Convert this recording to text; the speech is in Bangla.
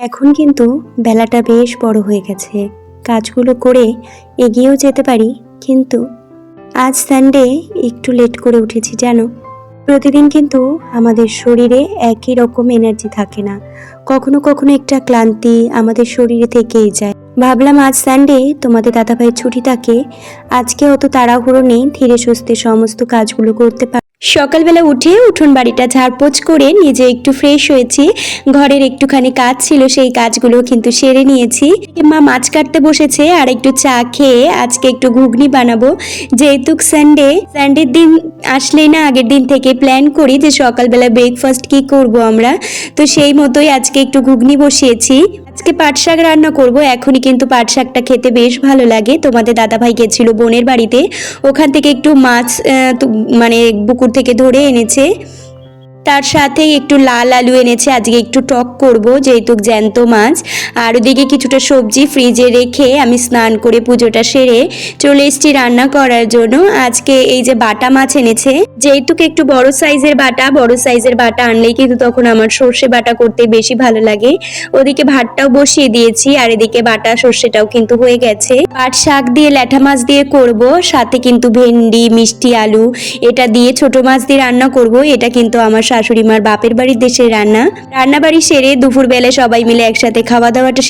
এখন কিন্তু বেলাটা বেশ বড় হয়ে গেছে, কাজগুলো করে এগিয়েও যেতে পারি, কিন্তু আজ সানডে একটু লেট করে উঠেছি জানো। প্রতিদিন কিন্তু আমাদের শরীরে একই রকম এনার্জি থাকে না, কখনো কখনো একটা ক্লান্তি আমাদের শরীরে থেকেই যায়। ভাবলাম আজ সানডে তোমাদের দাদাভাইয়ের ছুটি থাকে, আজকে অত তাড়াহুড়ো নেই, ধীরে সুস্থে সমস্ত কাজগুলো করতে পারি। সকালবেলা উঠে উঠোন বাড়িটা ঝাড়পোছ করে নিজে একটু ফ্রেশ হয়েছি, ঘরের একটুখানি কাজ ছিল সেই কাজগুলো কিন্তু সেরে নিয়েছি। মা মাছ কাটতে বসেছে, আর একটু চা খেয়ে আজকে একটু ঘুগনি বানাবো। যেহেতু সানডের দিন আসলেই না আগের দিন থেকে প্ল্যান করি যে সকালবেলা ব্রেকফাস্ট কি করব আমরা, তো সেই মতোই আজকে একটু ঘুগনি বসিয়েছি। আজকে পাট শাক রান্না করব, এখনই কিন্তু পাট শাকটা খেতে বেশ ভালো লাগে। তোমাদের দাদাভাই গেছিল বোনের বাড়িতে, ওখান থেকে একটু মাছ মানে পুকুর থেকে ধরে এনেছে, তার সাথে একটু লাল আলু এনেছে, আজকে একটু টক করব যেহেতু জ্যান্ত মাছ। আর ওদিকে কিছুটা সবজি ফ্রিজে রেখে আমি স্নান করে পুজোটা সেরে চলে এসেছি রান্না করার জন্য। আজকে এই যে বাটা মাছ এনেছে, যেহেতু একটু বড় সাইজের বাটা আনলেই কিন্তু তখন আমার সর্ষে বাটা করতে বেশি ভালো লাগে। ওদিকে ভাতটাও বসিয়ে দিয়েছি, আর এদিকে বাটা সর্ষেটাও কিন্তু হয়ে গেছে। পাট শাক দিয়ে ল্যাঠা মাছ দিয়ে করব, সাথে কিন্তু ভেন্ডি মিষ্টি আলু এটা দিয়ে ছোট মাছ দিয়ে রান্না করব। এটা কিন্তু আমার শাশুড়ি মার বাপের বাড়ির দেশের রান্না বাড়ি সেরে দুপুরবেলা সবাই মিলে একসাথে খাওয়া দাওয়াটা